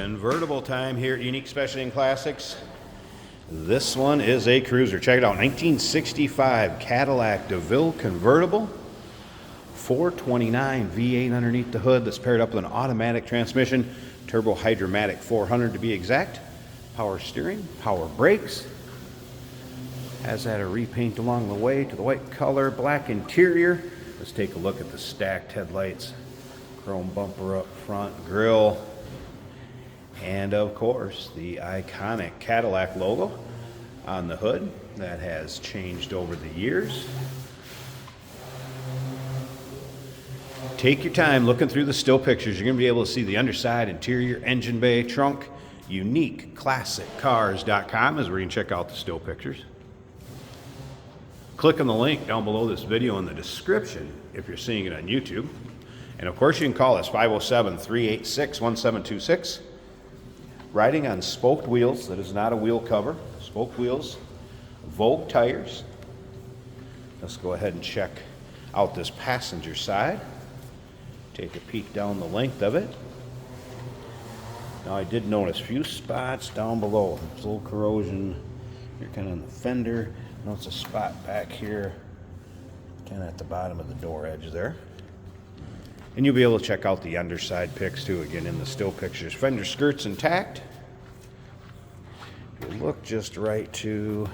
Convertible time here at Unique Specialty and Classics. This one is a cruiser. Check it out, 1965 Cadillac Deville convertible, 429 V8 underneath the hood that's paired up with an automatic transmission, turbo hydromatic 400 to be exact, power steering, power brakes. Has had a repaint along the way to the white color, black interior. Let's take a look at the stacked headlights, chrome bumper up front, grille, and of course the iconic Cadillac logo on the hood that has changed over the years. Take your time looking through the still pictures. You're going to be able to see the underside, interior, engine bay, trunk. UniqueClassicCars.com is where you can check out the still pictures. Click on the link down below this video in the description if you're seeing it on YouTube. And of course you can call us 507-386-1726. Riding on spoked wheels, that is not a wheel cover. Spoked wheels, Vogue tires. Let's go ahead and check out this passenger side. Take a peek down the length of it. Now I did notice a few spots down below. There's a little corrosion here kind of on the fender. Notice a spot back here, kind of at the bottom of the door edge there. And you'll be able to check out the underside pics too, again in the still pictures. Fender skirts intact. If you look just right to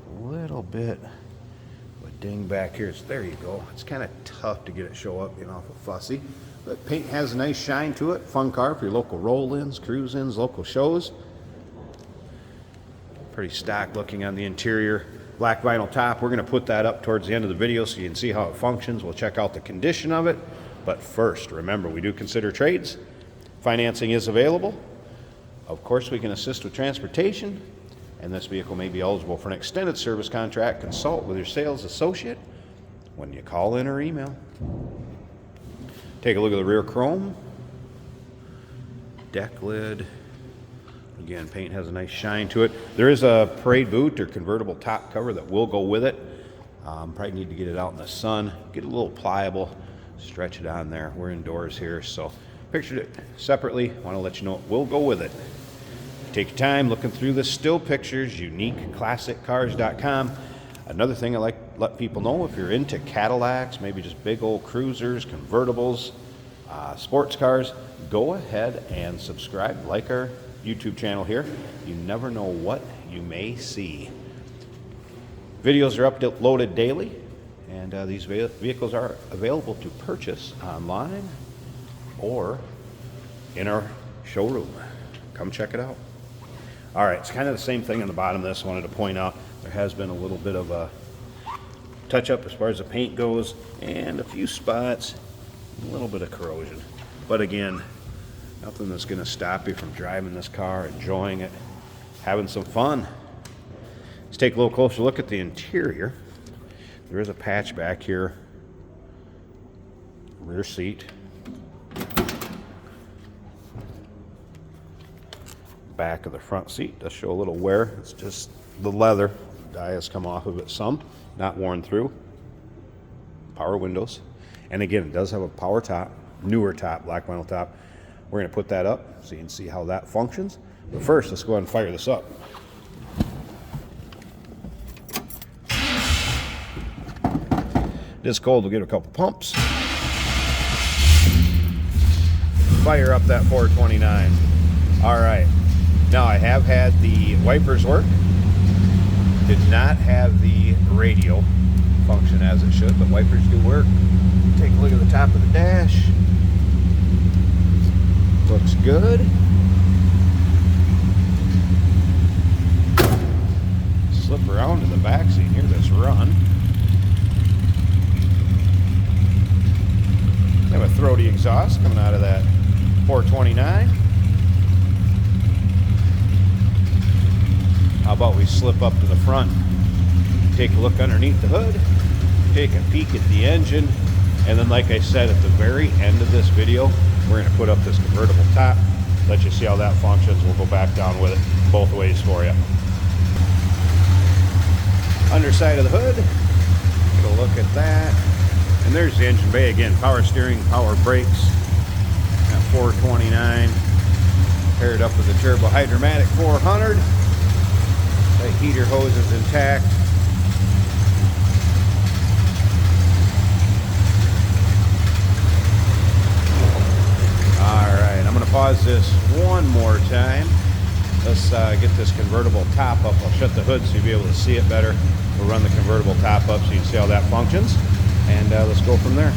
a little bit of a ding back here. There you go. It's kind of tough to get it show up, awful fussy. But paint has a nice shine to it. Fun car for your local roll-ins, cruise-ins, local shows. Pretty stock looking on the interior. Black vinyl top. We're going to put that up towards the end of the video so you can see how it functions. We'll check out the condition of it. But first, remember, we do consider trades. Financing is available. Of course, we can assist with transportation, and this vehicle may be eligible for an extended service contract. Consult with your sales associate when you call in or email. Take a look at the rear chrome. Deck lid. Again, paint has a nice shine to it. There is a parade boot or convertible top cover that will go with it. Probably need to get it out in the sun. Get it a little pliable. Stretch it on there. We're indoors here, so pictured it separately. Want to let you know it will go with it. Take your time looking through the still pictures. UniqueClassicCars.com. Another thing I like to let people know, if you're into Cadillacs, maybe just big old cruisers, convertibles, sports cars, go ahead and subscribe, like our YouTube channel here. You never know what you may see. Videos are uploaded daily. And these vehicles are available to purchase online or in our showroom. Come check it out. All right, it's kind of the same thing on the bottom of this. I wanted to point out there has been a little bit of a touch-up as far as the paint goes, and a few spots, a little bit of corrosion. But again, nothing that's going to stop you from driving this car, enjoying it, having some fun. Let's take a little closer look at the interior. There is a patch back here, rear seat, back of the front seat does show a little wear. It's just the leather, dye has come off of it some, not worn through. Power windows, and again it does have a power top, newer top, black vinyl top. We're going to put that up so you can see how that functions. But first, let's go ahead and fire this up. It is cold, we'll get a couple pumps. Fire up that 429. All right, now I have had the wipers work. Did not have the radio function as it should, but wipers do work. Take a look at the top of the dash. Looks good. Slip around to the back seat, hear this run. Have a throaty exhaust coming out of that 429. How about we slip up to the front, take a look underneath the hood, take a peek at the engine, and then like I said at the very end of this video, we're going to put up this convertible top, let you see how that functions. We'll go back down with it both ways for you. Underside of the hood, get a look at that. And there's the engine bay again, power steering, power brakes, at 429. Paired up with the Turbo Hydromatic 400. The heater hose is intact. Alright, I'm going to pause this one more time. Let's get this convertible top up. I'll shut the hood so you'll be able to see it better. We'll run the convertible top up so you can see how that functions. And let's go from there.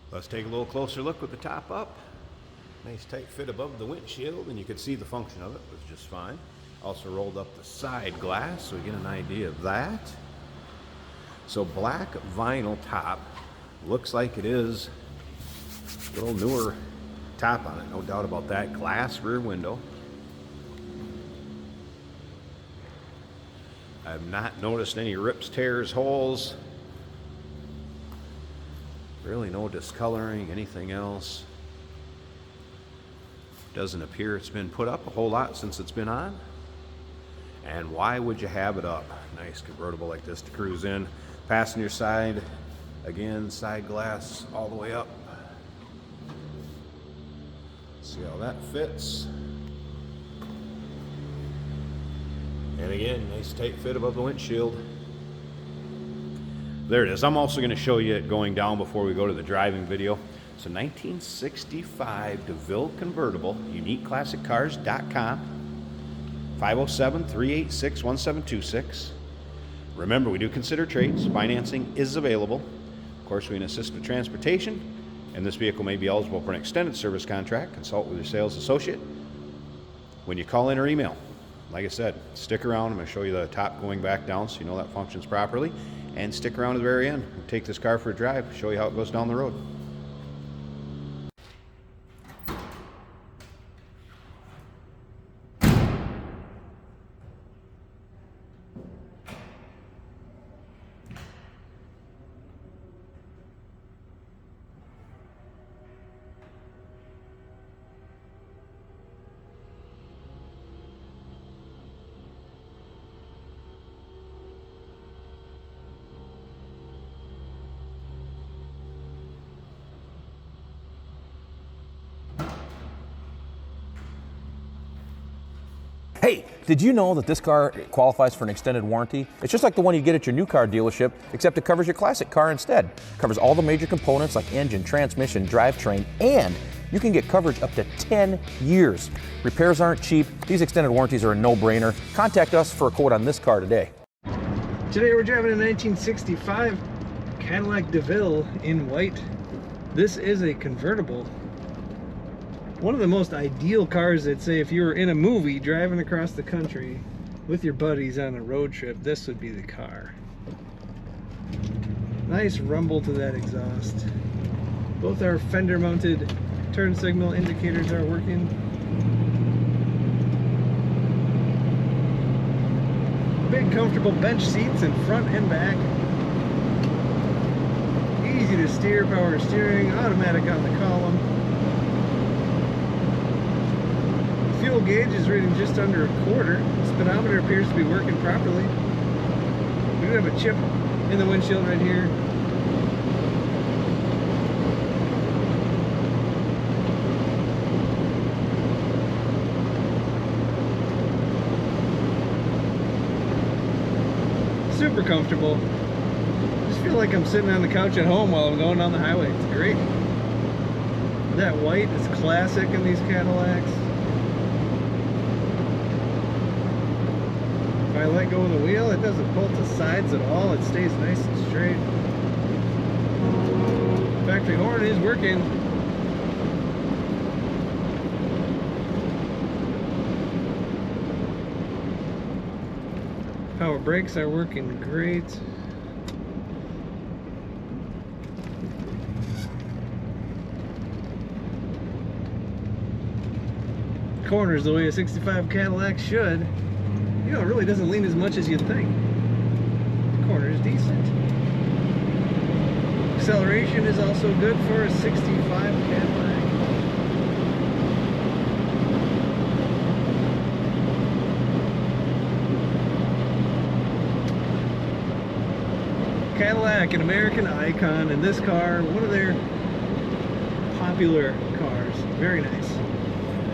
Let's take a little closer look with the top up. Nice tight fit above the windshield, and you can see the function of it was just fine. Also rolled up the side glass so we get an idea of that. So black vinyl top, looks like it is a little newer top on it, no doubt about that. Glass rear window. I've not noticed any rips, tears, holes. Really no discoloring, anything else. Doesn't appear it's been put up a whole lot since it's been on. And why would you have it up? Nice convertible like this to cruise in. Passenger side, again, side glass all the way up. See how that fits. And again, nice tight fit above the windshield. There it is. I'm also going to show you it going down before we go to the driving video. It's a 1965 Deville convertible, uniqueclassiccars.com, 507-386-1726. Remember, we do consider trades. Financing is available. Of course, we can assist with transportation, and this vehicle may be eligible for an extended service contract. Consult with your sales associate when you call in or email. Like I said, stick around. I'm going to show you the top going back down so you know that functions properly. And stick around to the very end. We'll take this car for a drive, show you how it goes down the road. Hey, did you know that this car qualifies for an extended warranty? It's just like the one you get at your new car dealership, except it covers your classic car instead. It covers all the major components like engine, transmission, drivetrain, and you can get coverage up to 10 years. Repairs aren't cheap. These extended warranties are a no-brainer. Contact us for a quote on this car today. Today we're driving a 1965 Cadillac Deville in white. This is a convertible. One of the most ideal cars that, say, if you were in a movie driving across the country with your buddies on a road trip, this would be the car. Nice rumble to that exhaust. Both our fender mounted turn signal indicators are working. Big comfortable bench seats in front and back. Easy to steer, power steering, automatic on the column. Fuel gauge is reading just under a quarter. Speedometer appears to be working properly. We do have a chip in the windshield right here. Super comfortable. Just feel like I'm sitting on the couch at home while I'm going down the highway. It's great. That white is classic in these Cadillacs. If I let go of the wheel, it doesn't pull to sides at all. It stays nice and straight. Factory horn is working. Power brakes are working great. Corners the way a 65 Cadillac should. You know, it really doesn't lean as much as you'd think. Corner's decent. Acceleration is also good for a 65 Cadillac. Cadillac, an American icon, and this car, one of their popular cars. Very nice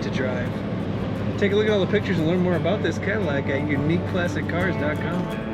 to drive. Take a look at all the pictures and learn more about this Cadillac at uniqueclassiccars.com.